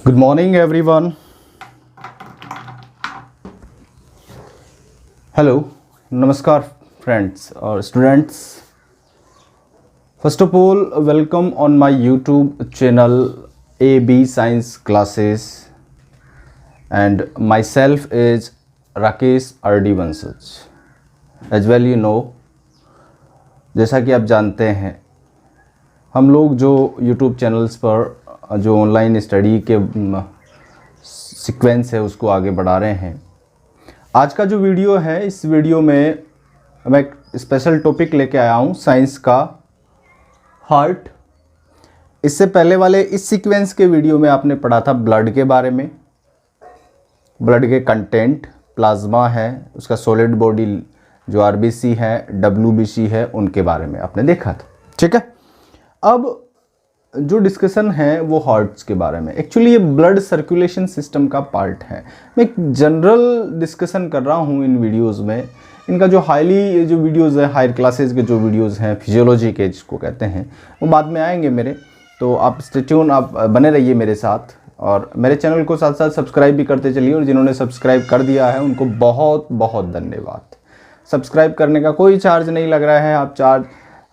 Good morning, everyone. Hello, Namaskar, friends or students. First of all, welcome on my YouTube channel AB Science Classes, and myself is Rakesh RD Bansal. As well you know, जैसा कि आप जानते हैं, हम लोग जो YouTube channels पर जो ऑनलाइन स्टडी के सीक्वेंस है उसको आगे बढ़ा रहे हैं। आज का जो वीडियो है, इस वीडियो में मैं एक स्पेशल टॉपिक लेके आया हूँ, साइंस का हार्ट। इससे पहले वाले इस सीक्वेंस के वीडियो में आपने पढ़ा था ब्लड के बारे में, ब्लड के कंटेंट, प्लाज्मा है, उसका सॉलिड बॉडी जो आरबीसी है, डब्ल्यूबीसी है, उनके बारे में आपने देखा था। ठीक है, अब जो डिस्कशन है वो हार्ट्स के बारे में। एक्चुअली ये ब्लड सर्कुलेशन सिस्टम का पार्ट है। मैं एक जनरल डिस्कशन कर रहा हूँ इन वीडियोस में। इनका जो हाईली जो वीडियोस है, हायर क्लासेस के जो वीडियोस हैं, फिजियोलॉजी के जिसको कहते हैं, वो बाद में आएंगे मेरे। तो आप स्टे ट्यून, आप बने रहिए मेरे साथ और मेरे चैनल को साथ साथ सब्सक्राइब भी करते चलिए। और जिन्होंने सब्सक्राइब कर दिया है उनको बहुत बहुत धन्यवाद। सब्सक्राइब करने का कोई चार्ज नहीं लग रहा है।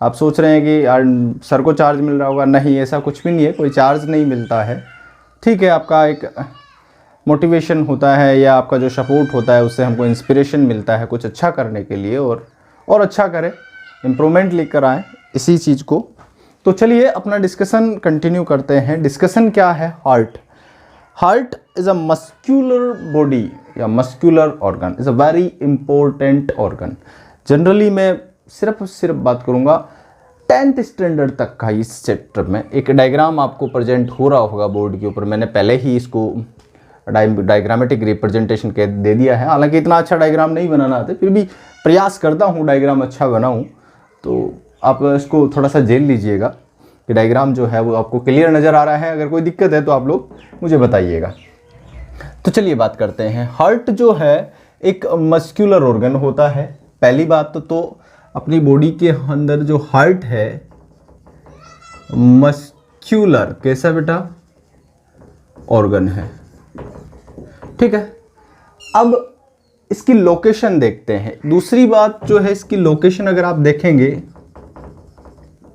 आप सोच रहे हैं कि यार सर को चार्ज मिल रहा होगा, नहीं, ऐसा कुछ भी नहीं है, कोई चार्ज नहीं मिलता है। ठीक है, आपका एक मोटिवेशन होता है या आपका जो सपोर्ट होता है उससे हमको इंस्पिरेशन मिलता है कुछ अच्छा करने के लिए, और अच्छा करें, इम्प्रूवमेंट लेकर आएँ इसी चीज़ को। तो चलिए अपना डिस्कशन कंटिन्यू करते हैं। डिस्कशन क्या है? Heart is a muscular body या muscular organ, is a very important organ. Generally मैं सिर्फ बात करूंगा 10th स्टैंडर्ड तक का। इस चैप्टर में एक डायग्राम आपको प्रेजेंट हो रहा होगा बोर्ड के ऊपर। मैंने पहले ही इसको डायग्रामेटिक रिप्रेजेंटेशन के दे दिया है। हालांकि इतना अच्छा डायग्राम नहीं बनाना आता, फिर भी प्रयास करता हूँ डायग्राम अच्छा बनाऊँ। तो आप इसको थोड़ा सा झेल लीजिएगा कि डायग्राम जो है वो आपको क्लियर नज़र आ रहा है। अगर कोई दिक्कत है तो आप लोग मुझे बताइएगा। तो चलिए बात करते हैं। हार्ट जो है एक मस्क्यूलर ऑर्गन होता है। पहली बात तो अपनी बॉडी के अंदर जो हार्ट है मस्क्यूलर, कैसा बेटा, ऑर्गन है। ठीक है, अब इसकी लोकेशन देखते हैं। दूसरी बात जो है, इसकी लोकेशन अगर आप देखेंगे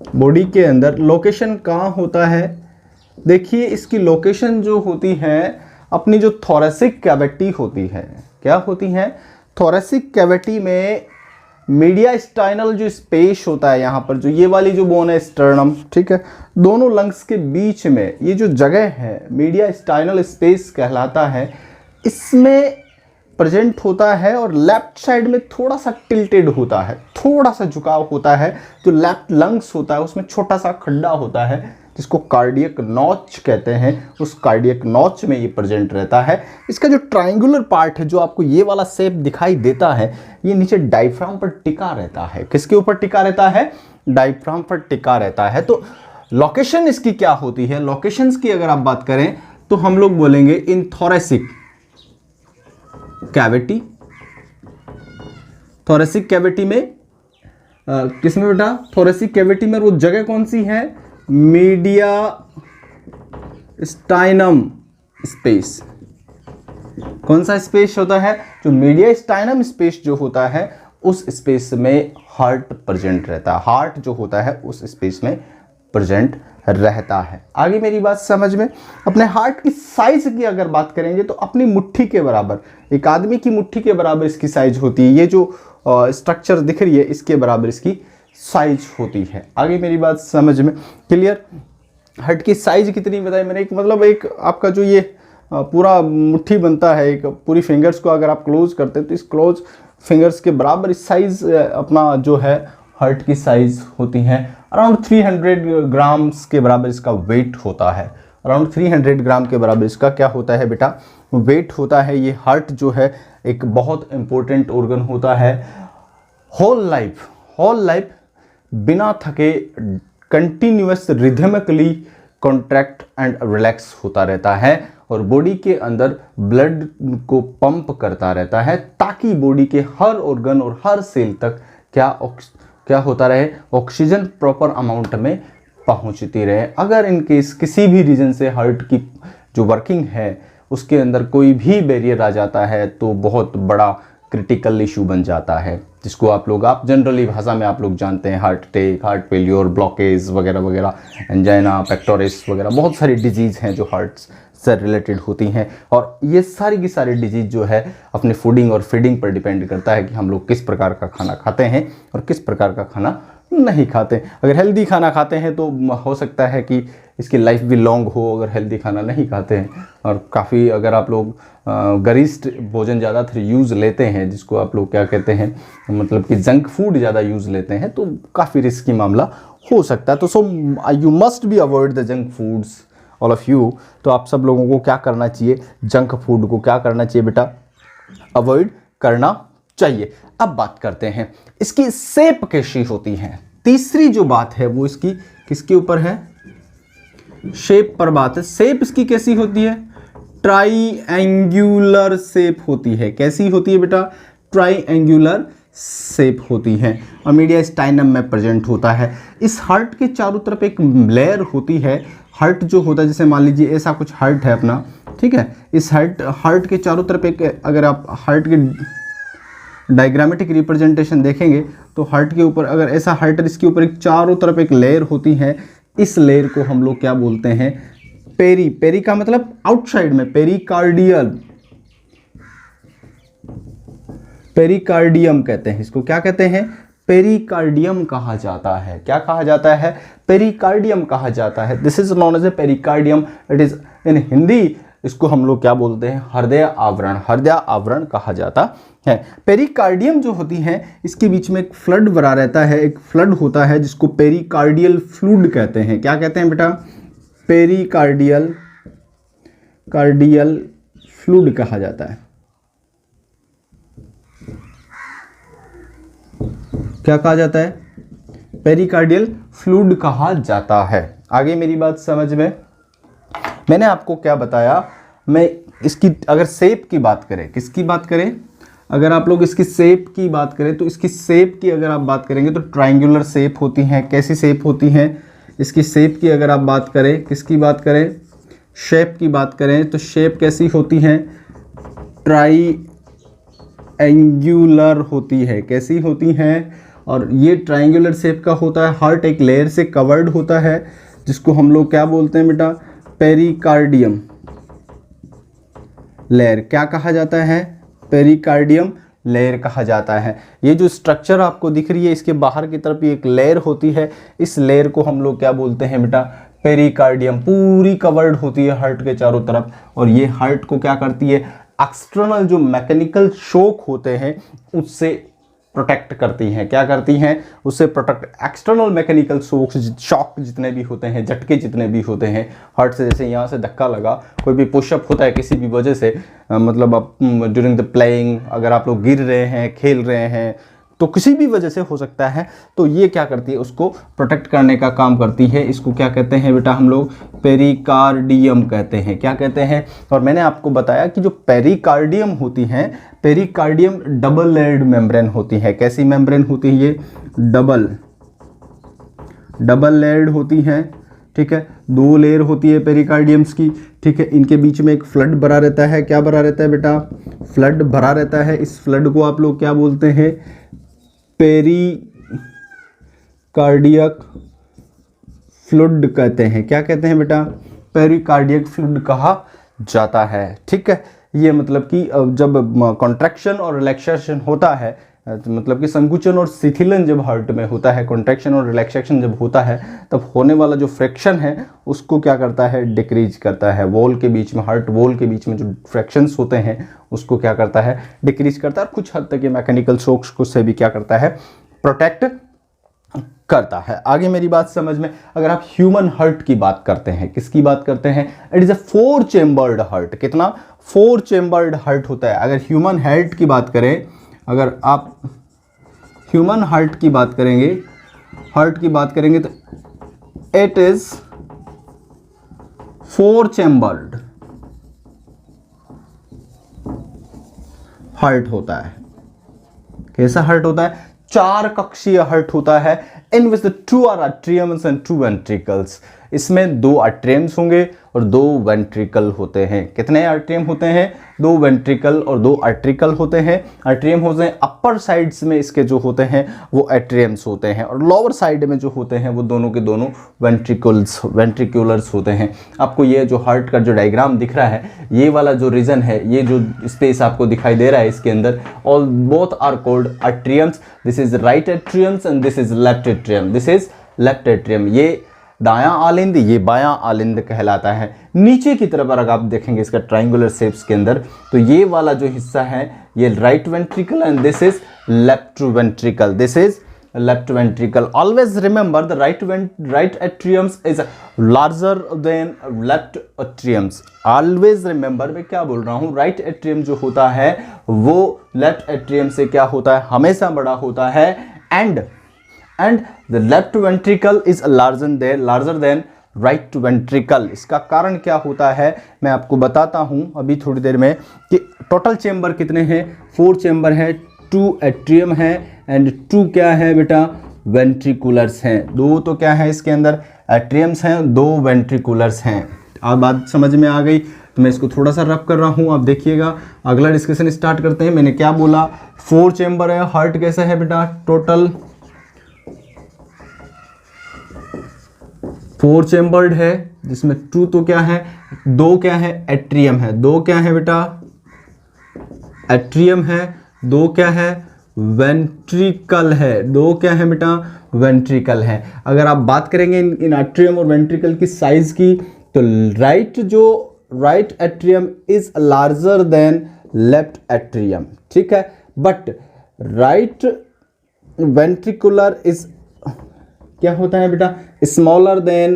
बॉडी के अंदर, लोकेशन कहाँ होता है? देखिए, इसकी लोकेशन जो होती है अपनी जो थोरेसिक कैविटी होती है। क्या होती है? थोरेसिक कैविटी में मीडियास्टाइनल जो स्पेस होता है, यहाँ पर जो ये वाली जो बोन है स्टर्नम, ठीक है, दोनों लंग्स के बीच में ये जो जगह है मीडियास्टाइनल स्पेस कहलाता है, इसमें प्रेजेंट होता है। और लेफ्ट साइड में थोड़ा सा टिल्टेड होता है, थोड़ा सा झुकाव होता है। जो लेफ्ट लंग्स होता है उसमें छोटा सा खड्डा होता है जिसको कार्डियक नॉच कहते हैं। उस कार्डियक नॉच में ये प्रेजेंट रहता है। इसका जो ट्रायंगुलर पार्ट है, जो आपको ये वाला शेप दिखाई देता है, ये नीचे डायफ्राम पर टिका रहता है। किसके ऊपर टिका रहता है? डायफ्राम पर टिका रहता है। तो लोकेशन इसकी क्या होती है? लोकेशंस की अगर आप बात करें तो हम लोग बोलेंगे इन थोरेसिक कैविटी। थोरेसिक कैविटी में किसमें बेटा? थोरेसिक कैविटी में वो जगह कौन सी है? मीडियास्टाइनम स्पेस। कौन सा स्पेस होता है? जो मीडियास्टाइनम स्पेस जो होता है उस स्पेस में हार्ट प्रेजेंट रहता है। हार्ट जो होता है उस स्पेस में प्रेजेंट रहता है। आगे मेरी बात समझ में। अपने हार्ट की साइज की अगर बात करेंगे तो अपनी मुट्ठी के बराबर, एक आदमी की मुट्ठी के बराबर इसकी साइज होती है। ये जो स्ट्रक्चर दिख रही है इसके बराबर इसकी साइज होती है। आगे मेरी बात समझ में क्लियर? हार्ट की साइज कितनी बताई मैंने? एक मतलब एक आपका जो ये पूरा मुट्ठी बनता है, एक पूरी फिंगर्स को अगर आप क्लोज करते हैं तो इस क्लोज फिंगर्स के बराबर इस साइज अपना जो है हार्ट की साइज होती है। अराउंड 300 ग्राम्स के बराबर इसका वेट होता है। अराउंड 300 ग्राम के बराबर इसका क्या होता है बेटा? वेट होता है। ये हार्ट जो है एक बहुत इंपॉर्टेंट ऑर्गन होता है। होल लाइफ बिना थके continuous rhythmically contract and relax होता रहता है और बॉडी के अंदर ब्लड को पंप करता रहता है ताकि बॉडी के हर ऑर्गन और हर सेल तक क्या होता रहे? ऑक्सीजन प्रॉपर अमाउंट में पहुंचती रहे। अगर इन केस किसी भी रीजन से हार्ट की जो वर्किंग है उसके अंदर कोई भी बैरियर आ जाता है तो बहुत बड़ा क्रिटिकल इशू बन जाता है, जिसको आप जनरली भाषा में आप लोग जानते हैं heart attack, heart failure, blockage वगैरह वगैरह, एंजाइना पेक्टोरिस वगैरह, बहुत सारी डिजीज़ हैं जो हार्ट से रिलेटेड होती हैं। और ये सारी की सारी डिजीज़ जो है अपने फूडिंग और फीडिंग पर डिपेंड करता है कि हम लोग किस प्रकार का खाना खाते हैं और किस प्रकार का खाना नहीं खाते। अगर हेल्दी खाना खाते हैं तो हो सकता है कि इसकी लाइफ भी लॉन्ग हो, अगर हेल्दी खाना नहीं खाते हैं और काफ़ी अगर आप लोग गरिष्ठ भोजन ज़्यादातर यूज़ लेते हैं, जिसको आप लोग क्या कहते हैं मतलब कि जंक फूड ज़्यादा यूज़ लेते हैं, तो काफ़ी रिस्की मामला हो सकता है। तो you must be avoid the junk foods all of you. तो आप सब लोगों को क्या करना चाहिए, जंक फूड को क्या करना चाहिए बेटा, अवॉइड करना चाहिए। अब बात करते हैं इसकी शेप कैसी होती है। तीसरी जो बात है वो इसकी किसके ऊपर है, शेप पर बात है। शेप इसकी कैसी होती है, ट्राइएंगुलर शेप होती है। कैसी होती है बेटा, ट्राइएंगुलर शेप होती है और मीडिया स्टाइनम में प्रेजेंट होता है। इस हार्ट के चारों तरफ एक लेयर होती है। हार्ट जो होता है, जैसे मान लीजिए ऐसा कुछ हार्ट है अपना, ठीक है, इस हार्ट के चारों तरफ एक, अगर आप हार्ट के डायग्रामेटिक रिप्रेजेंटेशन देखेंगे तो हार्ट के ऊपर अगर ऐसा हार्ट है, इसके ऊपर एक चारों तरफ एक लेयर होती है। इस लेयर को हम लोग क्या बोलते हैं, पेरी का मतलब आउटसाइड में, पेरिकार्डियम कहते हैं इसको। क्या कहते हैं, पेरिकार्डियम कहा जाता है। क्या कहा जाता है, पेरिकार्डियम कहा जाता है। This is known as a pericardium. It is in Hindi इसको हम लोग क्या बोलते हैं, हृदय आवरण, हृदय आवरण कहा जाता है। पेरिकार्डियम जो होती है इसके बीच में एक फ्लड भरा रहता है, एक फ्लड होता है जिसको पेरिकार्डियल फ्लूइड कहते हैं। क्या कहते हैं बेटा, पेरिकार्डियल फ्लूइड कहा जाता है। क्या कहा जाता है, पेरिकार्डियल फ्लूइड कहा जाता है। आगे मेरी बात समझ में, मैंने आपको क्या बताया, मैं इसकी अगर शेप की बात करें, किसकी बात करें, अगर आप लोग इसकी शेप की बात करें तो इसकी शेप की अगर आप बात करेंगे तो ट्रायंगुलर शेप होती हैं। कैसी शेप होती हैं, इसकी शेप की अगर आप बात करें, किसकी बात करें, शेप की बात करें तो शेप कैसी होती हैं, ट्रायंगुलर होती है। कैसी होती हैं, और ये ट्रायंगुलर शेप का होता है। हार्ट एक लेयर से कवर्ड होता है जिसको हम लोग क्या बोलते हैं बेटा, पेरिकार्डियम लेयर। क्या कहा जाता है, पेरिकार्डियम लेयर कहा जाता है। ये जो स्ट्रक्चर आपको दिख रही है इसके बाहर की तरफ एक लेयर होती है, इस लेयर को हम लोग क्या बोलते हैं बेटा, पेरिकार्डियम। पूरी कवर्ड होती है हार्ट के चारों तरफ, और ये हार्ट को क्या करती है, एक्सटर्नल जो मैकेनिकल शॉक होते हैं उससे प्रोटेक्ट करती हैं। क्या करती हैं, उससे प्रोटेक्ट, एक्सटर्नल मैकेनिकल शॉक जितने भी होते हैं, झटके जितने भी होते हैं हार्ट से, जैसे यहाँ से धक्का लगा, कोई भी पुशअप होता है किसी भी वजह से, मतलब आप ड्यूरिंग द प्लेइंग अगर आप लोग गिर रहे हैं, खेल रहे हैं, तो किसी भी वजह से हो सकता है, तो ये क्या करती है, उसको प्रोटेक्ट करने का काम करती है। इसको क्या कहते हैं बेटा, हम लोग पेरिकार्डियम कहते हैं। क्या कहते हैं, और मैंने आपको बताया कि जो पेरिकार्डियम होती हैं, पेरिकार्डियम डबल लेयर्ड मेम्ब्रेन होती है। कैसी मेम्ब्रेन होती है ये, डबल लेयर्ड होती हैं, ठीक है, 2 लेयर होती है पेरिकार्डियम्स की, ठीक है। इनके बीच में एक फ्लड भरा रहता है। क्या भरा रहता है बेटा, फ्लड भरा रहता है। इस फ्लड को आप लोग क्या बोलते हैं, पेरिकार्डियक फ्लूइड कहते हैं। क्या कहते हैं बेटा, पेरिकार्डियक फ्लूइड कहा जाता है, ठीक है। ये मतलब कि जब कॉन्ट्रैक्शन और रिलैक्सेशन होता है, मतलब कि संकुचन और शिथिलन जब हार्ट में होता है, कॉन्ट्रैक्शन और रिलैक्सेशन जब होता है, तब होने वाला जो फ्रैक्शन है उसको क्या करता है, डिक्रीज करता है। वॉल के बीच में, हार्ट वॉल के बीच में जो फ्रैक्शंस होते हैं उसको क्या करता है, डिक्रीज करता है। और कुछ हद तक ये मैकेनिकल शॉक्स को से भी क्या करता है, प्रोटेक्ट करता है। आगे मेरी बात समझ में, अगर आप ह्यूमन हार्ट की बात करते हैं, किसकी बात करते हैं, it is a 4 chambered heart. कितना, 4 चेम्बर्ड हार्ट होता है। अगर ह्यूमन हार्ट की बात करें, अगर आप ह्यूमन हार्ट की बात करेंगे, तो इट इज 4 चेम्बर्ड हार्ट होता है। कैसा हार्ट होता है, 4 कक्षीय हार्ट होता है। In which the two are atriums and two ventricles. इसमें 2 atriums होंगे और 2 वेंट्रिकल होते हैं। कितने atrium होते हैं? 2 वेंट्रिकल और 2 atricle होते हैं। atrium होते हैं अपर साइड्स में, इसके जो होते हैं वो atriums होते हैं, और लोअर साइड में जो होते हैं वो दोनों के दोनों वेंट्रिकुलर्स होते हैं। आपको ये जो हार्ट का जो डायग्राम दिख रहा है, ये वाला जो रीजन है, ये जो स्पेस आपको दिखाई दे रहा है इसके अंदर, all both are called atriums। This is right atriums and this is left atrium। This is left atrium। ये दायां आलिंद, ये बायां आलिंद कहलाता है। नीचे की तरफ अगर आप देखेंगे इसका ट्रायंगुलर शेप्स के अंदर, तो ये वाला जो हिस्सा है ये right ventricle and this is left ventricle. This is left ventricle. Always remember the right atriums is larger than left atriums। Always remember, मैं क्या बोल रहा हूँ, राइट atrium जो होता है वो लेफ्ट atrium से क्या होता है, हमेशा बड़ा होता है। And the left ventricle is larger than right ventricle. इसका कारण क्या होता है मैं आपको बताता हूं अभी थोड़ी देर में, कि टोटल चेंबर कितने हैं, 4 चेंबर है, 2 atrium है एंड 2 क्या है बेटा, वेंट्रिकुलर्स हैं। 2 तो क्या है इसके अंदर, atriums हैं, 2 वेंट्रिकुलर्स हैं। अब बात समझ में आ गई, तो मैं इसको थोड़ा सा रब कर रहा हूँ, आप देखिएगा। अगला डिस्कशन स्टार्ट करते हैं। मैंने क्या बोला, 4 चेंबर है। हार्ट कैसा है बेटा, टोटल 4 चेम्बर्ड है, जिसमें 2 तो क्या है, 2 क्या है, एट्रियम है। 2 क्या है बेटा, एट्रियम है। 2 क्या है, वेंट्रिकल है। 2 क्या है बेटा, वेंट्रिकल है। अगर आप बात करेंगे इन एट्रियम और वेंट्रिकल की साइज की, तो right atrium is larger than left atrium, ठीक है। बट राइट वेंट्रिकुलर इज क्या होता है बेटा, स्मॉलर देन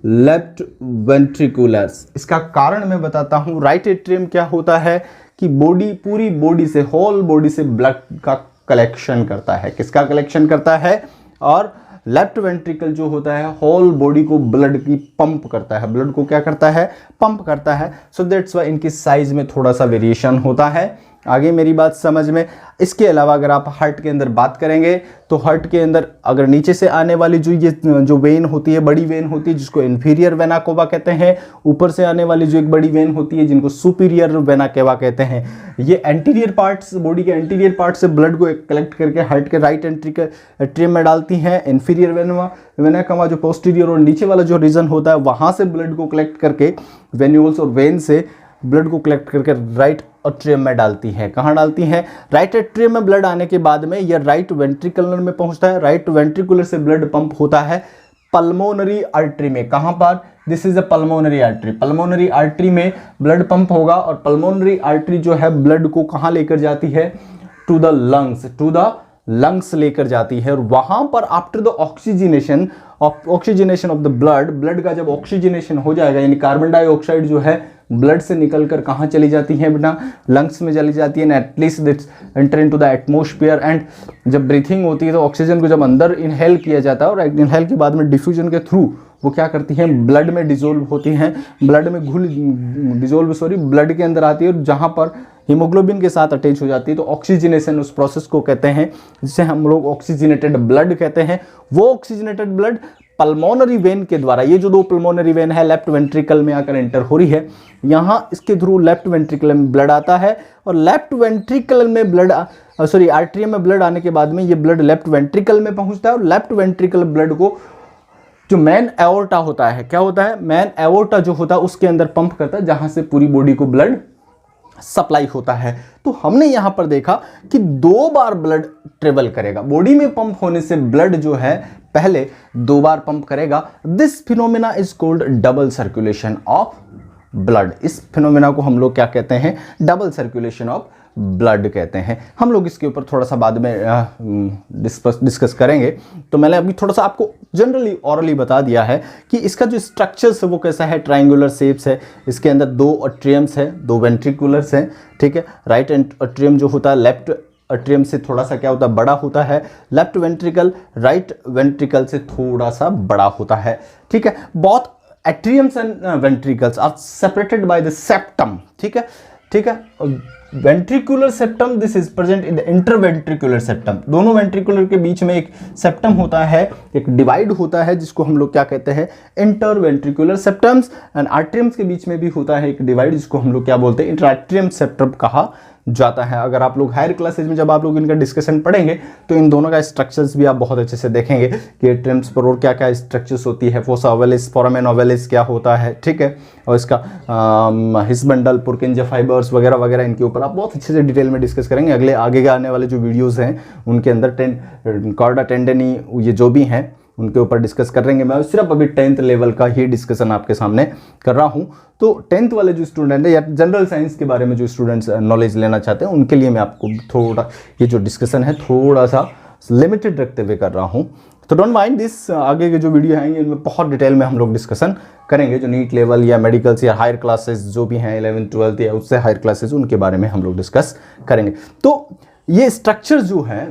लेफ्ट वेंट्रिकुलर्स। इसका कारण मैं बताता हूं। राइट एट्रियम क्या होता है कि पूरी बॉडी से, होल बॉडी से ब्लड का कलेक्शन करता है। किसका कलेक्शन करता है? और लेफ्ट वेंट्रिकल जो होता है होल बॉडी को ब्लड की पंप करता है। ब्लड को क्या करता है, पंप करता है। सो दैट्स वाई इनकी साइज में थोड़ा सा वेरिएशन होता है। आगे मेरी बात समझ में। इसके अलावा अगर आप हार्ट के अंदर बात करेंगे, तो हार्ट के अंदर अगर नीचे से आने वाली जो वेन होती है, बड़ी वेन होती है, जिसको इन्फीरियर वेना कोवा कहते हैं। ऊपर से आने वाली जो एक बड़ी वेन होती है, जिनको सुपीरियर वेना कोवा कहते हैं। ये एंटीरियर पार्ट्स, बॉडी के एंटीरियर पार्ट से ब्लड को कलेक्ट करके हार्ट के राइट एट्रियम में डालती हैं। इन्फीरियर वेना कोवा जो पोस्टीरियर और नीचे वाला जो रीजन होता है, वहाँ से ब्लड को कलेक्ट करके वेन्यूल्स और वेन से ब्लड को कलेक्ट करके राइट एट्रियम में डालती है। कहाँ डालती हैं? राइट एट्रियम में ब्लड आने के बाद में यह राइट वेंट्रिकुलर में पहुंचता है। राइट वेंट्रिकुलर से ब्लड पंप होता है पल्मोनरी आर्टरी में। कहाँ पर? This is a pulmonary artery. Pulmonary artery में ब्लड पंप होगा, और पल्मोनरी आर्टरी जो है ब्लड को कहाँ लेकर जाती है? टू द लंग्स लेकर जाती है। और वहां पर after the oxygenation of the blood का जब ऑक्सीजनेशन हो जाएगा, यानी कार्बन डाइऑक्साइड जो है ब्लड से निकलकर कहाँ चली जाती है बेटा? लंग्स में चली जाती है। At least that's enter into the atmosphere. And जब ब्रीथिंग होती है तो ऑक्सीजन को जब अंदर इनहेल किया जाता है, और इनहेल के बाद में डिफ्यूजन के थ्रू वो क्या करती हैं? ब्लड में डिजोल्व होती हैं। ब्लड के अंदर आती है, और जहाँ पर हीमोग्लोबिन के साथ अटैच हो जाती है, तो ऑक्सीजनेशन उस प्रोसेस को कहते हैं, जिसे हम लोग ऑक्सीजनेटेड ब्लड कहते हैं। वो ऑक्सीजनेटेड ब्लड पल्मोनरी वेन के द्वारा, ये जो 2 पल्मोनरी वेन है लेफ्ट वेंट्रिकल में आकर एंटर हो रही है, यहाँ इसके थ्रू लेफ्ट वेंट्रिकल में ब्लड आता है। और लेफ्ट वेंट्रिकल में आर्टरियम में ब्लड आने के बाद में ये ब्लड लेफ्ट वेंट्रिकल में पहुंचता है। और लेफ्ट वेंट्रिकल ब्लड को जो मेन एओर्टा होता है, क्या होता है? मेन एओर्टा जो होता है उसके अंदर पंप करता है, जहां से पूरी बॉडी को ब्लड सप्लाई होता है। तो हमने यहां पर देखा कि 2 बार ब्लड ट्रेवल करेगा। बॉडी में पंप होने से ब्लड जो है पहले 2 बार पंप करेगा। This phenomena is called double circulation of blood. इस फिनोमेना को हम लोग क्या कहते हैं? डबल सर्कुलेशन ऑफ ब्लड कहते हैं। हम लोग इसके ऊपर थोड़ा सा बाद में डिस्कस करेंगे। तो मैंने अभी थोड़ा सा आपको जनरली ऑरली बता दिया है कि इसका जो स्ट्रक्चर्स है वो कैसा है, ट्रायंगुलर शेप्स है। इसके अंदर 2 एट्रियम्स है, 2 वेंट्रिकुलर्स हैं, ठीक है। राइट एट्रियम जो होता है लेफ्ट एट्रियम से थोड़ा सा क्या होता है, बड़ा होता है। लेफ्ट वेंट्रिकल राइट वेंट्रिकल से थोड़ा सा बड़ा होता है, ठीक है। बहुत atriums and ventricles are separated by the septum, ठीक है, ठीक है। Ventricular septum, this is present in the interventricular septum. दोनों वेंट्रिकुलर के बीच में एक सेप्टम होता है, एक डिवाइड होता है जिसको हम लोग क्या कहते हैं, इंटरवेंट्रिकुलर सेप्टम्स। एंड आर्टरियम्स के बीच में भी होता है एक डिवाइड जिसको हम लोग क्या बोलते हैं, इंटरआर्टरियम सेप्टम कहा जाता है। अगर आप लोग हायर क्लासेज में जब आप लोग इनका डिस्कशन पढ़ेंगे तो इन दोनों का स्ट्रक्चर्स भी आप बहुत अच्छे से देखेंगे कि एट्रियम्स पर और क्या क्या स्ट्रक्चर्स होती है, फोसा ओवलिस, फोरामेन ओवलिस क्या होता है, ठीक है, और इसका हिस्बंडल, पुर्किंजे फाइबर्स वगैरह वगैरह, इनके ऊपर आप बहुत अच्छे से डिटेल में डिस्कस करेंगे। अगले आगे आने वाले जो वीडियोज़ हैं उनके अंदर कॉर्डा टेंडेनी ये जो भी हैं उनके ऊपर डिस्कस करेंगे। मैं सिर्फ अभी 10th लेवल का ही डिस्कशन आपके सामने कर रहा हूं। तो 10th वाले जो स्टूडेंट है या जनरल साइंस के बारे में जो स्टूडेंट्स नॉलेज लेना चाहते हैं उनके लिए मैं आपको थोड़ा ये जो डिस्कशन है थोड़ा सा लिमिटेड रखते हुए कर रहा हूं। तो डोंट माइंड दिस, आगे के जो वीडियो आएंगे इनमें बहुत डिटेल में हम लोग डिस्कशन करेंगे। जो नीट लेवल या मेडिकल्स या हायर क्लासेस जो भी हैं 11th 12th या उससे हायर क्लासेस, उनके बारे में हम लोग डिस्कस करेंगे। तो ये स्ट्रक्चर जो है,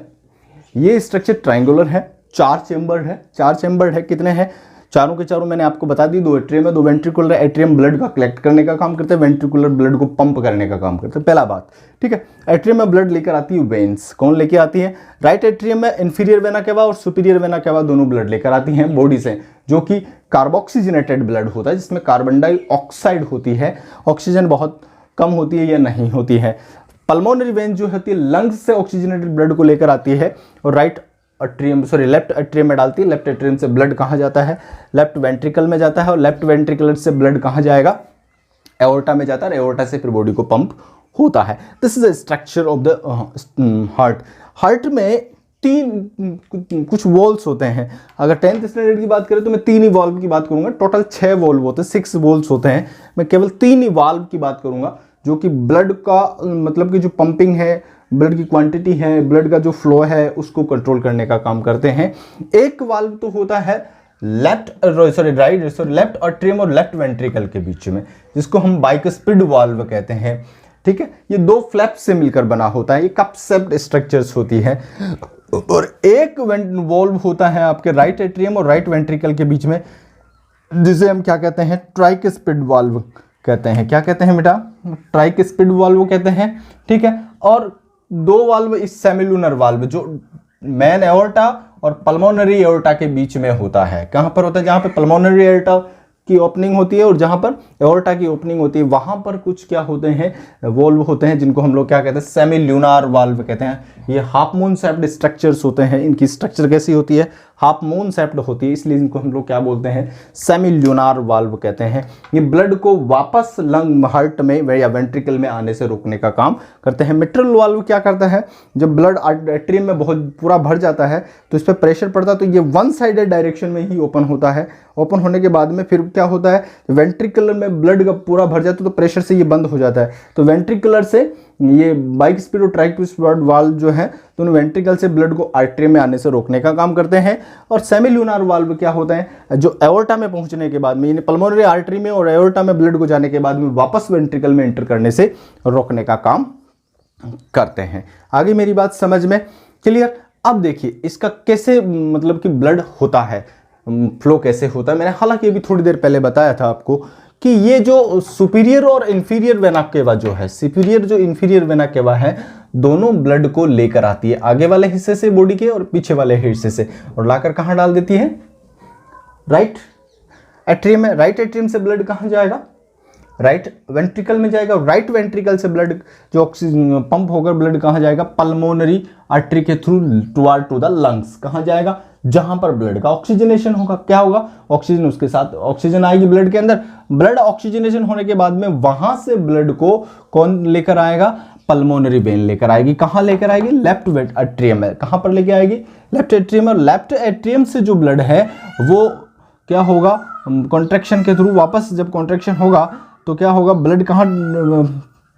ये स्ट्रक्चर ट्राइंगुलर है, 4 चेंबर है। 4 चेंबर है, कितने हैं, चारों के चारों मैंने आपको बता दी। 2 एट्रियम है, 2 वेंट्रिकुलर। एट्रियम ब्लड का कलेक्ट करने का काम करते हैं, वेंट्रिकुलर ब्लड को पंप करने का काम करते हैं, पहला बात, ठीक है। एट्रियम में ब्लड लेकर आती है वेन्स, कौन लेके आती है, राइट एट्रियम में इंफीरियर वेना केवा और सुपीरियर वेना केवा दोनों ब्लड लेकर आती हैं बॉडी से, जो कि कार्बोक्सीजनेटेड ब्लड होता है जिसमें कार्बन डाइऑक्साइड होती है, ऑक्सीजन बहुत कम होती है या नहीं होती है। पल्मोनरी वेन जो होती है लंग्स से ऑक्सीजनेटेड ब्लड को लेकर आती है और लेफ्ट एट्रियम में डालती है। लेफ्ट एट्रियम से ब्लड कहाँ जाता है, लेफ्ट वेंट्रिकल में जाता है, और लेफ्ट वेंट्रिकल से ब्लड कहाँ जाएगा, एओर्टा में जाता है, एओर्टा से फिर बॉडी को पंप होता है। This is the structure of the heart. Heart में 3 कुछ वॉल्स होते हैं। अगर 10th स्टैंडर्ड की बात करें तो मैं 3 ही वाल्व की बात करूंगा, टोटल 6 वॉल्व होते हैं, 6 वॉल्स होते हैं। मैं केवल 3 ही वाल्व की बात करूंगा जो कि ब्लड का मतलब कि जो पंपिंग है, ब्लड की क्वांटिटी है, ब्लड का जो फ्लो है उसको कंट्रोल करने का काम करते हैं। एक वाल्व तो होता है लेफ्ट एट्रियम और लेफ्ट वेंट्रिकल के बीच में, जिसको हम बाइस्पिड वाल्व कहते हैं, ठीक है। ये 2 फ्लैप से मिलकर बना होता है, ये कप शेप्ड स्ट्रक्चर्स होती है। और एक वाल्व होता है आपके राइट एट्रियम और राइट वेंट्रिकल के बीच में, जिसे हम क्या कहते हैं, ट्राइस्पिड वाल्व कहते हैं। क्या कहते हैं बेटा, ट्राइस्पिड वाल्व कहते हैं, ठीक है। और 2 वाल्व इस सेमिलुनर वाल्व जो मेन एओर्टा और पल्मोनरी एओर्टा के बीच में होता है। कहां पर होता है, जहां पे पल्मोनरी एओर्टा की ओपनिंग होती है और जहां पर एओर्टा की ओपनिंग होती है वहां पर कुछ क्या होते हैं, वॉल्व होते हैं, जिनको हम लोग क्या कहते हैं, सेमिल्यूनार वाल्व कहते हैं। ये हाफ मून शेप्ड स्ट्रक्चर्स होते हैं। इनकी स्ट्रक्चर कैसी होती है, हाफ मून शेप्ड होती है, इसलिए इनको हम लोग क्या बोलते हैं, सेमिल्यूनार वाल्व कहते हैं। ये ब्लड को वापस लंग, हार्ट में या वेंट्रिकल में आने से रोकने का काम करते हैं। मिट्रल वाल्व क्या करता है, जब ब्लड एट्रियम में बहुत पूरा भर जाता है तो इस पर प्रेशर पड़ता है तो ये वन साइडेड डायरेक्शन में ही ओपन होता है। ओपन होने के बाद में फिर क्या होता है, वेंट्रिकुलर में ब्लड का पूरा भर जाता है तो प्रेशर से ये बंद हो जाता है। तो वेंट्रिकुलर से ये बाइस्पिड और ट्राइस्पिड वाल्व जो है दोनों वेंट्रिकल से ब्लड को आर्टरी में आने से रोकने का काम करते हैं। और सेमिल्यूनार वाल्व क्या होता है, जो एओर्टा में पहुंचने के बाद में, यानी पल्मोनरी आर्टरी में और एओर्टा में ब्लड को जाने के बाद में वापस वेंट्रिकल में एंटर करने से रोकने का काम करते हैं। आगे मेरी बात समझ में क्लियर। अब देखिए इसका कैसे मतलब कि ब्लड होता है, फ्लो कैसे होता है। मैंने हालांकि अभी थोड़ी देर पहले बताया था आपको कि ये जो सुपीरियर और इंफीरियर वेना केवा जो है, सुपीरियर जो इंफीरियर वेना केवा है, दोनों ब्लड को लेकर आती है आगे वाले हिस्से से बॉडी के और पीछे वाले हिस्से से, और लाकर कहां डाल देती है, राइट एट्रियम में। राइट एट्रियम से ब्लड कहां जाएगा, राइट वेंट्रिकल में जाएगा। राइट वेंट्रिकल से ब्लड जो ऑक्सीजन पंप होकर ब्लड कहां जाएगा, पल्मोनरी आर्टरी के through toward to the lungs, कहां जाएगा, जहां पर ब्लड का ऑक्सीजनेशन होगा। क्या होगा, ऑक्सीजन, उसके साथ ऑक्सीजन आएगी ब्लड के अंदर। ब्लड ऑक्सीजनेशन होने के बाद में वहां से ब्लड को कौन लेकर आएगा, पल्मोनरी वेन लेकर आएगी। कहां लेकर आएगी, लेफ्ट एट्रियम में। कहां पर लेके आएगी, लेफ्ट एट्रियम। और लेफ्ट एट्रियम से जो ब्लड है वो क्या होगा, कॉन्ट्रैक्शन के थ्रू वापस, जब कॉन्ट्रैक्शन होगा तो क्या होगा, ब्लड कहाँ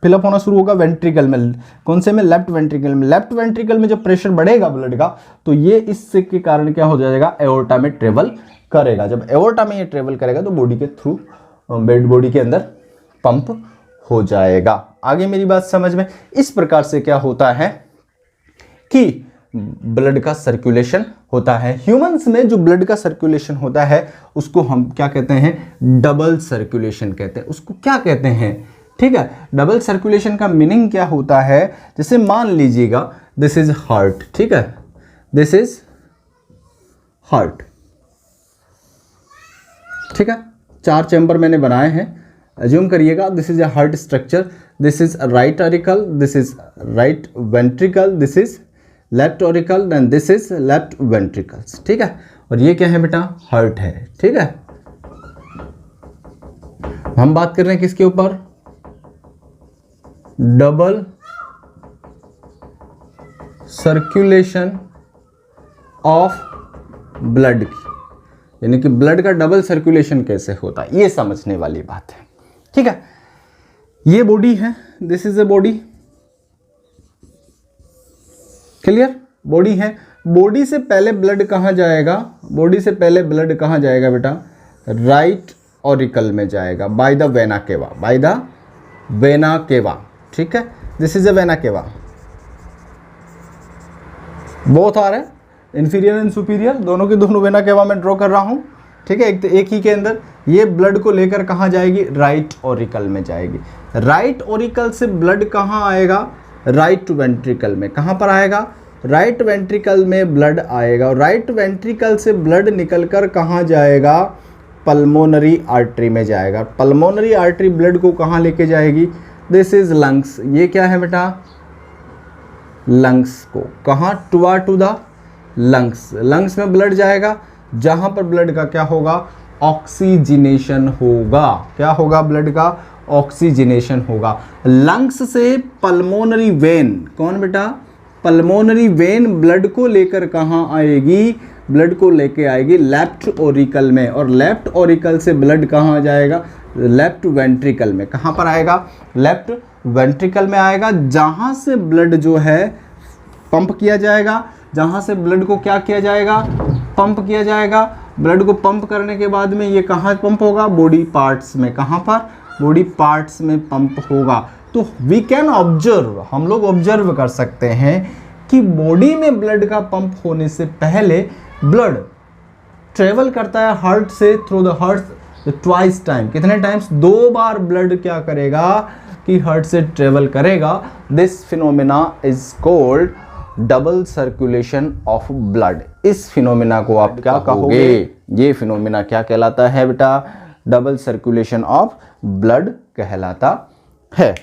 फिलअप होना शुरू होगा, वेंट्रिकल में। कौन से में, लेफ्ट वेंट्रिकल में। लेफ्ट वेंट्रिकल में जब प्रेशर बढ़ेगा ब्लड का तो ये इससे के कारण क्या हो जाएगा, एओर्टा में ट्रेवल करेगा। जब एओर्टा में ये ट्रेवल करेगा तो बॉडी के थ्रू बॉडी के अंदर पंप हो जाएगा। आगे मेरी बात समझ में। इस प्रकार से क्या होता है कि ब्लड का सर्कुलेशन होता है। ह्यूमंस में जो ब्लड का सर्कुलेशन होता है उसको हम क्या कहते हैं, डबल सर्कुलेशन कहते हैं। उसको क्या कहते हैं, ठीक है। डबल सर्कुलेशन का मीनिंग क्या होता है, जैसे मान लीजिएगा दिस इज हार्ट, ठीक है, दिस इज हार्ट, ठीक है, 4 चैम्बर मैंने बनाए हैं, अज्यूम करिएगा this is a heart structure, this is right auricle, this is right ventricle, this is left auricle, then this is left ventricles, ठीक है, और ये क्या है बेटा, हार्ट है, ठीक है। हम बात कर रहे हैं किसके ऊपर, डबल सर्कुलेशन ऑफ ब्लड की, यानी कि ब्लड का डबल सर्कुलेशन कैसे होता है, ये समझने वाली बात है, ठीक है। ये बॉडी है, this is a body, clear, body है, बॉडी से पहले ब्लड कहाँ जाएगा, बॉडी से पहले ब्लड कहाँ जाएगा बेटा, राइट ऑरिकल में जाएगा, by the vena cava, by the vena cava, ठीक है, this is a vena cava, both आ रहे हैं, इंफीरियर एंड सुपीरियर, दोनों के दोनों वेना केवा में ड्रॉ कर रहा हूं, ठीक है, एक ही के अंदर। ये ब्लड को लेकर कहाँ जाएगी, राइट ऑरिकल में जाएगी, राइट ऑरिकल से ब्लड कहाँ आएगा, राइट वेंट्रिकल में, कहाँ पर आएगा, राइट वेंट्रिकल में ब्लड आएगा, और राइट वेंट्रिकल से ब्लड निकलकर कहाँ जाएगा, पल्मोनरी आर्टरी में जाएगा, पल्मोनरी आर्टरी ब्लड को कहाँ लेके जाएगी, दिस इज लंग्स, ये क्या है बेटा, लंग्स को, कहाँ, टू द लंग्स, लंग्स में ब्लड जाएगा, जहां पर ब्लड का क्या होगा, ऑक्सीजनेशन होगा, क्या होगा, ब्लड का ऑक्सीजनेशन होगा। लंग्स से पल्मोनरी वेन, कौन बेटा, पल्मोनरी वेन ब्लड को लेकर कहाँ आएगी, ब्लड को लेके आएगी लेफ्ट ऑरिकल में, और लेफ्ट ऑरिकल से ब्लड कहाँ जाएगा, लेफ्ट वेंट्रिकल में, कहाँ पर आएगा, लेफ्ट वेंट्रिकल में आएगा, जहाँ से ब्लड जो है पंप किया जाएगा, जहाँ से ब्लड को क्या किया जाएगा, पंप किया जाएगा। ब्लड को पंप करने के बाद में ये कहाँ पंप होगा, बॉडी पार्ट्स में, कहाँ पर, बॉडी पार्ट्स में पंप होगा। तो वी कैन ऑब्जर्व, हम लोग ऑब्जर्व कर सकते हैं कि बॉडी में ब्लड का पंप होने से पहले ब्लड ट्रेवल करता है हार्ट से, through the heart twice time, कितने टाइम्स, 2 बार ब्लड क्या करेगा कि हार्ट से ट्रेवल करेगा। This phenomena is called double circulation of blood. इस फिनोमेना को आप क्या कहोगे, ये फिनोमेना क्या कहलाता है बेटा, डबल सर्कुलेशन ऑफ ब्लड कहलाता है।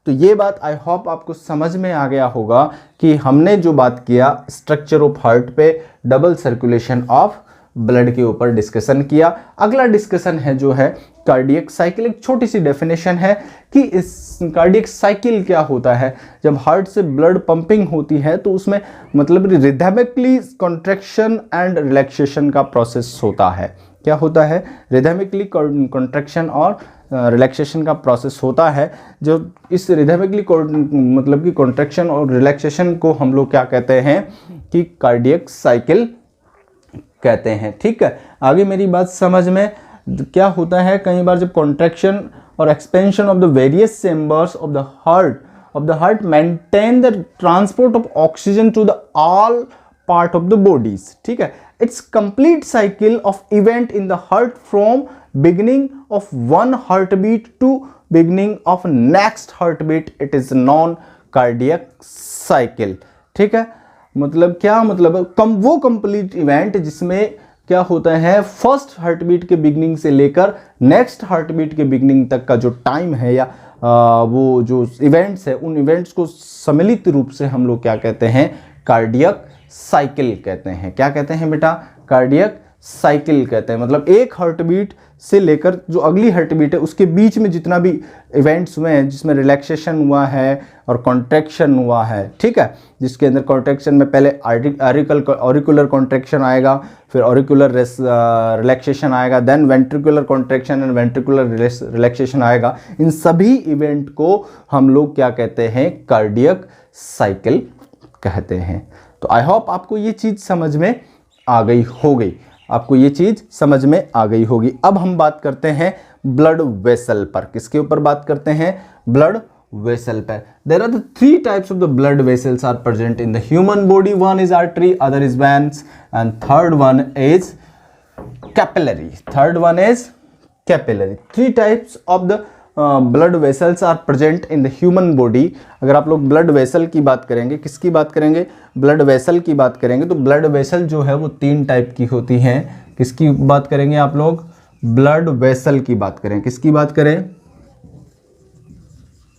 तो ये बात आई होप आपको समझ में आ गया होगा कि हमने जो बात किया स्ट्रक्चर ऑफ हार्ट पे, डबल सर्कुलेशन ऑफ ब्लड के ऊपर डिस्कशन किया। अगला डिस्कशन है जो है कार्डियक साइकिल। एक छोटी सी डेफिनेशन है कि इस कार्डियक साइकिल क्या होता है। जब हार्ट से ब्लड पंपिंग होती है तो उसमें मतलब रिदमिकली कॉन्ट्रैक्शन एंड रिलैक्सेशन का प्रोसेस होता है। क्या होता है, रिदमिकली कॉन्ट्रैक्शन और रिलैक्सेशन का प्रोसेस होता है। जो इस रिदमिकली मतलब कि कॉन्ट्रैक्शन और रिलैक्सेशन को हम लोग क्या कहते हैं कि कार्डियक साइकिल कहते हैं। ठीक है, आगे मेरी बात समझ में क्या होता है, कई बार जब कॉन्ट्रैक्शन और expansion of the various chambers of the heart maintain the transport of oxygen to the all part of the bodies. ठीक है, it's complete cycle of event in the heart from beginning of one heart beat to beginning of next heart beat, it is known cardiac cycle. ठीक है, मतलब क्या मतलब वो complete event जिसमें क्या होता है, फर्स्ट हार्ट बीट के बिगनिंग से लेकर नेक्स्ट हार्ट बीट के बिगनिंग तक का जो टाइम है या वो जो इवेंट्स है, उन इवेंट्स को सम्मिलित रूप से हम लोग क्या कहते हैं, कार्डियक साइकिल कहते हैं। क्या कहते हैं बेटा, कार्डियक साइकिल कहते हैं। मतलब एक हार्ट बीट से लेकर जो अगली हार्ट बीट है उसके बीच में जितना भी इवेंट्स हुए हैं, जिसमें रिलैक्सेशन हुआ है और कॉन्ट्रैक्शन हुआ है, ठीक है, जिसके अंदर कॉन्ट्रैक्शन में पहले ऑरिकुलर कॉन्ट्रैक्शन आएगा, फिर ऑरिकुलर रिलैक्सेशन आएगा, then ventricular contraction and ventricular relaxation आएगा। इन सभी इवेंट को हम लोग क्या कहते हैं, कार्डियक साइकिल कहते हैं। तो आई होप आपको ये चीज़ समझ में आ गई होगी, आपको ये चीज समझ में आ गई होगी। अब हम बात करते हैं ब्लड वेसल पर। किसके ऊपर बात करते हैं, ब्लड वेसल पर। There are the 3 types of the blood vessels are present in the human body. One is artery, other is veins and third one is capillary. 3 types of the blood vessels are present in the human body. अगर आप लोग blood vessel की बात करेंगे, किसकी बात करेंगे, blood vessel की बात करेंगे, तो ब्लड वेसल जो है वो 3 टाइप की होती हैं। किसकी बात करेंगे आप लोग, ब्लड वेसल की बात करें, किसकी बात करें,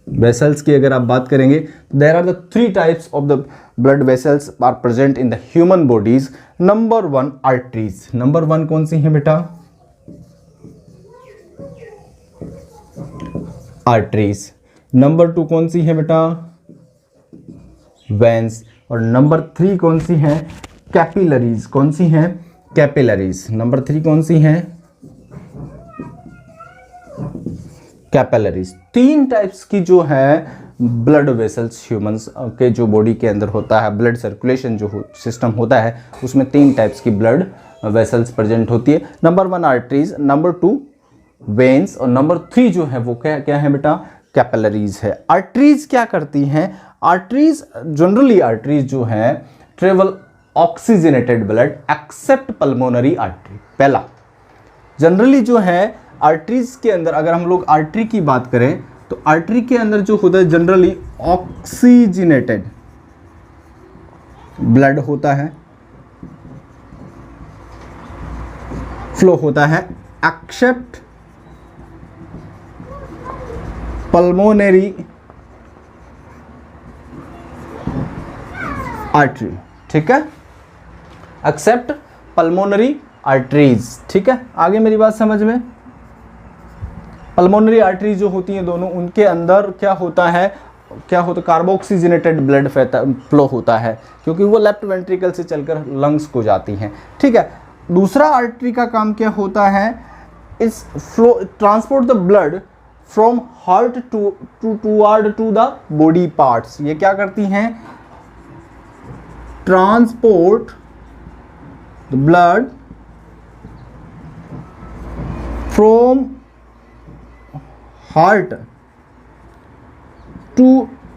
वेसल्स की अगर आप बात करेंगे, there are the 3 types of the blood vessels are present in the human bodies. Number 1 arteries. Number 1 कौन सी है बेटा, आर्टरीज। नंबर 2 कौन सी है बेटा, वेन्स। और नंबर 3 कौन सी है, कैपिलरीज। कौन सी है, कैपिलरीज। नंबर 3 कौन सी है, कैपिलरीज। 3 टाइप्स की जो है ब्लड वेसल्स ह्यूमंस के जो बॉडी के अंदर होता है, ब्लड सर्कुलेशन जो सिस्टम होता है उसमें 3 टाइप्स की ब्लड वेसल्स प्रेजेंट होती है। नंबर 1 आर्टरीज, नंबर 2 वेन्स, और नंबर 3 जो है वो क्या क्या है बेटा, कैपिलरीज है। आर्टरीज क्या करती हैं, आर्टरीज जनरली, आर्टरीज जो है travel oxygenated blood except pulmonary artery. पहला जनरली जो है आर्टरीज के अंदर, अगर हम लोग आर्टरी की बात करें तो आर्टरी के अंदर जो होता है जनरली ऑक्सीजनेटेड ब्लड होता है, फ्लो होता है एक्सेप्ट पल्मोनरी आर्टरी। ठीक है, एक्सेप्ट पल्मोनरी आर्टरीज। ठीक है, आगे मेरी बात समझ में। पल्मोनरी आर्टरी जो होती हैं दोनों, उनके अंदर क्या होता है, कार्बोक्सीजनेटेड ब्लड फ्लो होता है, क्योंकि वो लेफ्ट वेंट्रिकल से चलकर लंग्स को जाती हैं। ठीक है, दूसरा आर्टरी का काम क्या होता है, इस flow transport the blood from heart toward to the body parts. ये क्या करती हैं, transport the blood from heart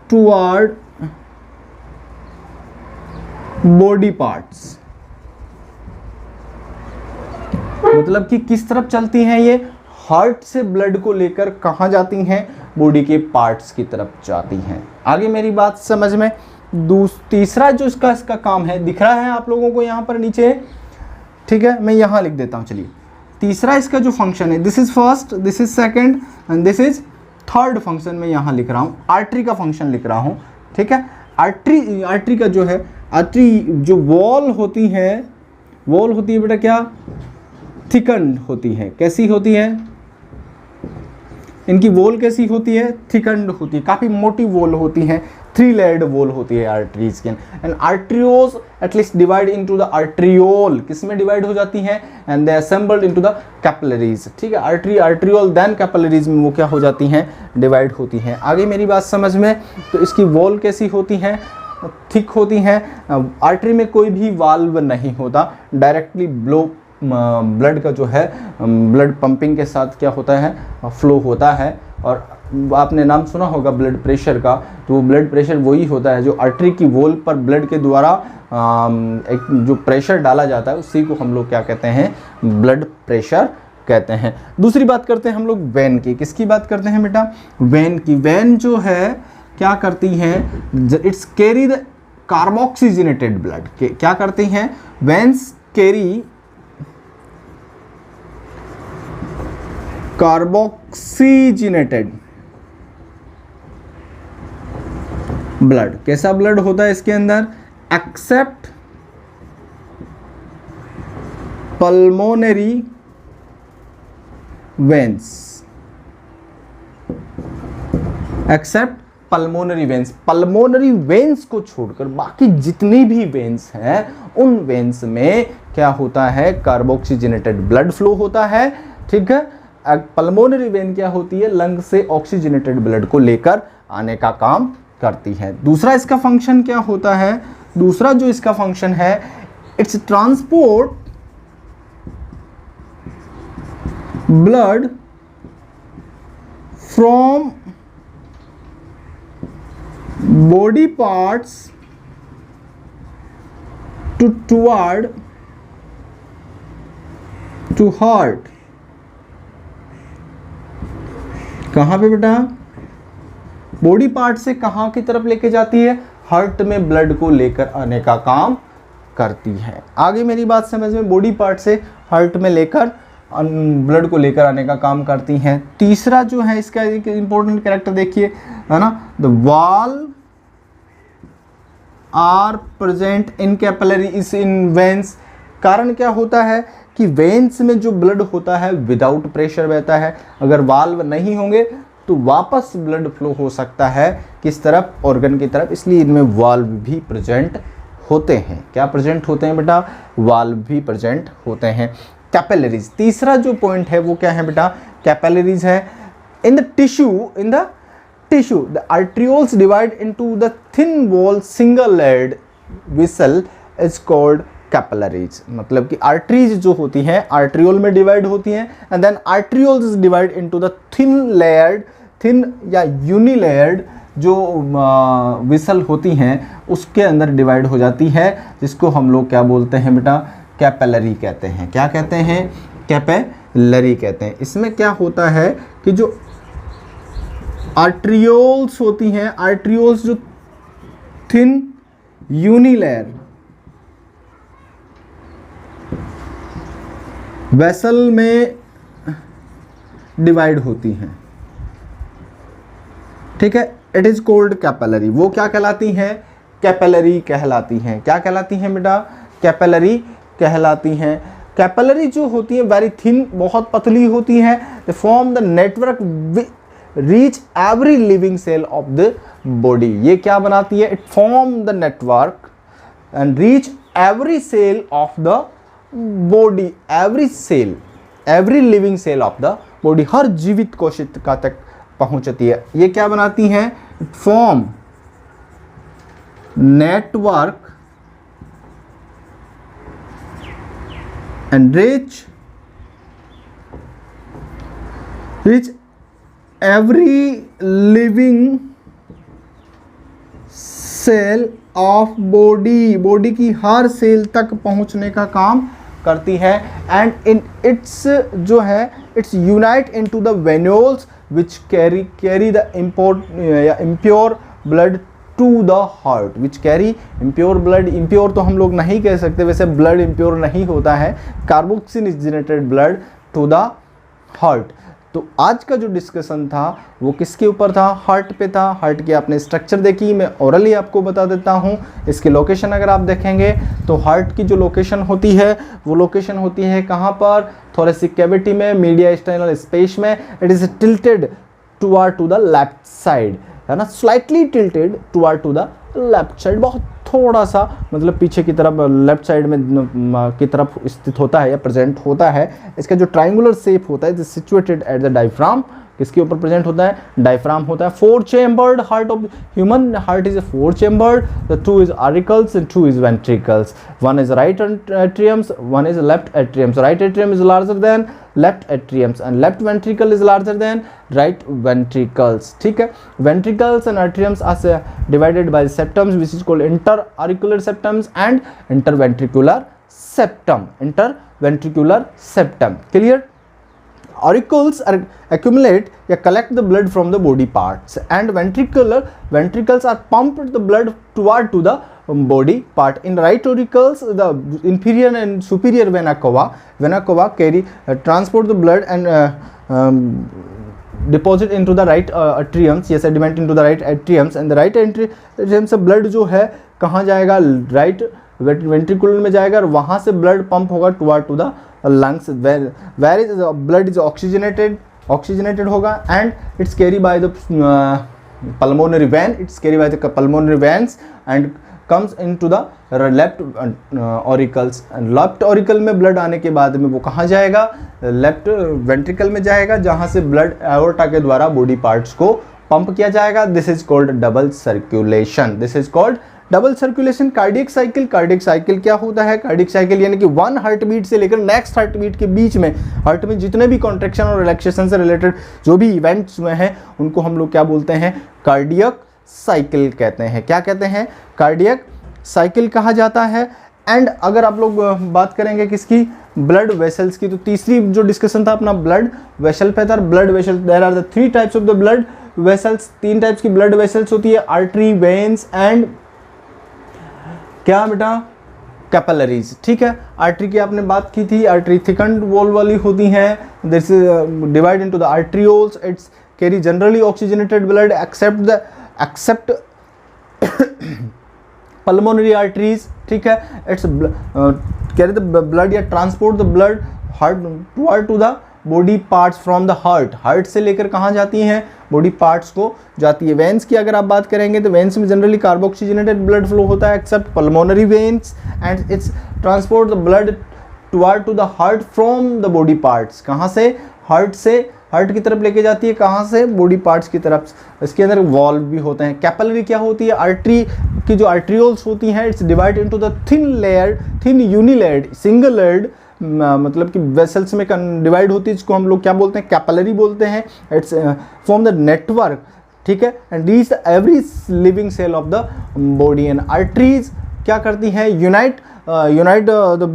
toward body parts. मतलब कि किस तरफ चलती हैं ये, हार्ट से ब्लड को लेकर कहां जाती हैं, बॉडी के पार्ट्स की तरफ जाती हैं। आगे मेरी बात समझ में। तीसरा जो इसका काम है, दिख रहा है आप लोगों को यहां पर नीचे, ठीक है, मैं यहां लिख देता हूं। चलिए, तीसरा इसका जो फंक्शन है, this is first, this is second and this is third function में यहां लिख रहा हूं, आर्टरी का फंक्शन लिख रहा हूं। ठीक है, आर्टरी का जो है, आर्टरी जो वॉल होती है बेटा क्या, थिकन्ड होती है। कैसी होती है, इनकी वॉल कैसी होती है, थिकन्ड होती है, काफी मोटी वॉल होती है, 3 लेयर्ड वॉल होती है आर्टरीज के। And arterioles at least divide into the arteriole, किसमें डिवाइड हो जाती हैं, and they assembled into the capillaries. ठीक है, आर्टरियोल देन कैपिलरीज में वो क्या हो जाती हैं, डिवाइड होती हैं। आगे मेरी बात समझ में। तो इसकी वॉल कैसी होती है, थिक होती हैं। आर्टरी में कोई भी वाल्व नहीं होता, डायरेक्टली ब्लड का जो है, ब्लड पंपिंग के साथ क्या होता है, फ्लो होता है। और आपने नाम सुना होगा ब्लड प्रेशर का, तो वो ब्लड प्रेशर वही होता है जो आर्टरी की वॉल पर ब्लड के द्वारा एक जो प्रेशर डाला जाता है, उसी को हम लोग क्या कहते हैं, ब्लड प्रेशर कहते हैं। दूसरी बात करते हैं हम लोग वेन की। किसकी बात करते हैं बेटा, वेन की। वेन जो है क्या करती हैं, इट्स कैरी द कार्बोक्सीजनेटेड ब्लड। क्या करती हैं, वेन्स कैरी कार्बोक्सीजनेटेड ब्लड। कैसा ब्लड होता है इसके अंदर, accept pulmonary veins, accept pulmonary veins. Pulmonary veins को छोड़कर बाकी जितनी भी वेन्स हैं, उन वेन्स में क्या होता है, कार्बोक्सीजनेटेड ब्लड फ्लो होता है। ठीक है, पल्मोनरी वेन क्या होती है, लंग से ऑक्सीजनेटेड ब्लड को लेकर आने का काम करती है। दूसरा इसका फंक्शन क्या होता है, दूसरा जो इसका फंक्शन है, it's transport blood from body parts toward to heart कहाँ पे बेटा, बॉडी पार्ट से कहाँ की तरफ लेके जाती है, हार्ट में ब्लड को लेकर आने का काम करती है। आगे मेरी बात समझ में, बॉडी पार्ट से हार्ट में लेकर ब्लड को लेकर आने का काम करती हैं। तीसरा जो है इसका एक इंपॉर्टेंट कैरेक्टर देखिए, है ना, the wall are present in capillary is in veins. कारण क्या होता है कि वेन्स में जो ब्लड होता है विदाउट प्रेशर बहता है, अगर वाल्व नहीं होंगे तो वापस ब्लड फ्लो हो सकता है किस तरफ, ऑर्गन की तरफ, इसलिए इनमें वाल्व भी प्रेजेंट होते हैं। क्या प्रेजेंट होते हैं बेटा, वाल्व भी प्रेजेंट होते हैं। कैपिलरीज, तीसरा जो पॉइंट है वो क्या है बेटा, कैपिलरीज है। In the tissue the arterioles divide into the thin wall single layered vessel is called capillaries. मतलब कि आर्टरीज जो होती हैं आर्ट्रियोल में डिवाइड होती हैं, and then arterioles divide into the thin या यूनिलेयर्ड जो विसल होती हैं उसके अंदर डिवाइड हो जाती है, जिसको हम लोग क्या बोलते हैं बेटा, कैपिलरी कहते हैं। क्या कहते हैं, कैपिलरी कहते हैं। इसमें क्या होता है कि जो आर्ट्रियोल्स होती हैं, आर्ट्रियोल्स जो थिन यूनिलेयर वेसल में डिवाइड होती हैं, ठीक है, इट इज कोल्ड कैपिलरी। वो क्या कहलाती हैं, कैपिलरी कहलाती हैं। क्या कहलाती हैं बेटा, कैपिलरी कहलाती हैं। कैपिलरी जो होती है वेरी थिन, बहुत पतली होती हैं। They form the network reach every living cell of the body. ये क्या बनाती है, it form the network and reach every cell of the body, every cell, every living cell of the body, हर जीवित कोशिका तक पहुंचती है। ये क्या बनाती हैं, form network and reach every living cell of body, body की हर सेल तक पहुंचने का काम करती है। एंड इन इट्स जो है it's unite into the venules which carry the impure blood to the heart, which carry impure blood। impure तो हम लोग नहीं कह सकते, वैसे blood impure नहीं होता है, carboxygenated blood to the heart। तो आज का जो डिस्कशन था वो किसके ऊपर था, हार्ट पे था। हार्ट की आपने स्ट्रक्चर देखी, मैं ओरली आपको बता देता हूँ। इसकी लोकेशन अगर आप देखेंगे तो हार्ट की जो लोकेशन होती है वो लोकेशन होती है कहाँ पर, थोरेसिक कैविटी में, मीडिया स्टाइनल स्पेस में। It is tilted toward to the left side, है ना, slightly tilted toward to the left side, बहुत थोड़ा सा मतलब पीछे की तरफ लेफ्ट साइड में की तरफ स्थित होता है या प्रेजेंट होता है। इसका जो ट्रायंगुलर शेप होता है it is situated at the diaphragm. किसके ऊपर प्रेजेंट होता है, डायफ्राम होता है। 4 chambered heart of human heart is 4 chambered, the 2 is auricles and 2 is ventricles। 1 is right atriums, 1 is left atrium। So right atrium is larger than left atriums and left ventricle is larger than right ventricles। ठीक है, ventricles and atriums are divided by septums which is called interauricular septums and interventricular septum। interventricular septum, clear? Auricles accumulate या collect the blood from the body parts and ventricles are pumped the blood toward to the body part। In right auricles the inferior and superior vena cava carry transport the blood and deposit into the right atriums, yes sediment into the right atriums and the right atrium से blood जो है कहाँ जाएगा, right ventricle में जाएगा और वहाँ से blood pump होगा toward to the lungs where is blood is oxygenated होगा and it's carried by the pulmonary vein, it's carried by the pulmonary veins and comes into the left auricles and left auricle में blood आने के बाद में वो कहाँ जाएगा, left ventricle में जाएगा जहाँ से blood aorta के द्वारा body parts को पंप किया जाएगा। This is called double circulation, this is called double circulation. Cardiac cycle, cardiac cycle क्या होता है, कार्डियक साइकिल यानी कि 1 हार्ट बीट से लेकर नेक्स्ट हार्ट बीट के बीच में हार्ट में जितने भी कॉन्ट्रैक्शन और रिलैक्सेशन से रिलेटेड जो भी इवेंट्स में हैं उनको हम लोग क्या बोलते हैं, कार्डियक साइकिल कहते हैं। क्या कहते हैं, कार्डियक साइकिल कहा जाता है। एंड अगर आप लोग बात करेंगे किसकी, ब्लड वेसल्स की, तो तीसरी जो डिस्कशन था अपना ब्लड वेसल पे था। Blood vessel, there are the 3 types of the blood vessels, 3 types की ब्लड वेसल्स होती है, आर्टरी, वेन्स एंड क्या बेटा, कैपिलरीज। ठीक है, आर्टरी की आपने बात की थी, आर्टरी थिकन्ड वॉल वाली होती हैं, this divide into the arterioles, it's carry generally oxygenated blood except pulmonary arteries. ठीक है, इट्स कैरी द ब्लड या transport the blood heart to the body parts from the heart, heart से लेकर कहाँ जाती हैं, बॉडी पार्ट्स को जाती है। वेन्स की अगर आप बात करेंगे तो वेन्स में जनरली कार्बोक्सीजनेटेड ब्लड फ्लो होता है except pulmonary veins, and it's transport the blood to the heart from the body parts, कहाँ से, हार्ट से, हार्ट की तरफ लेके जाती है, कहाँ से, बॉडी पार्ट्स की तरफ। इसके अंदर वॉल्व भी होते हैं। कैपिलरी क्या होती है, आर्टरी की जो आर्टरियोल्स होती हैं, it's divide into the thin unilayered single layered, मतलब कि वेसल्स में डिवाइड होती है, जिसको हम लोग क्या बोलते हैं, कैपिलरी बोलते हैं। इट्स फॉर्म द नेटवर्क, ठीक है, and reach the every living cell of the body. And arteries क्या करती हैं, unite the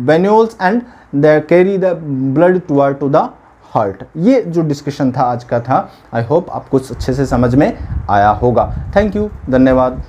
venules and they carry the blood to the heart. ये जो डिस्कशन था आज का था, आई होप आपको अच्छे से समझ में आया होगा। थैंक यू, धन्यवाद।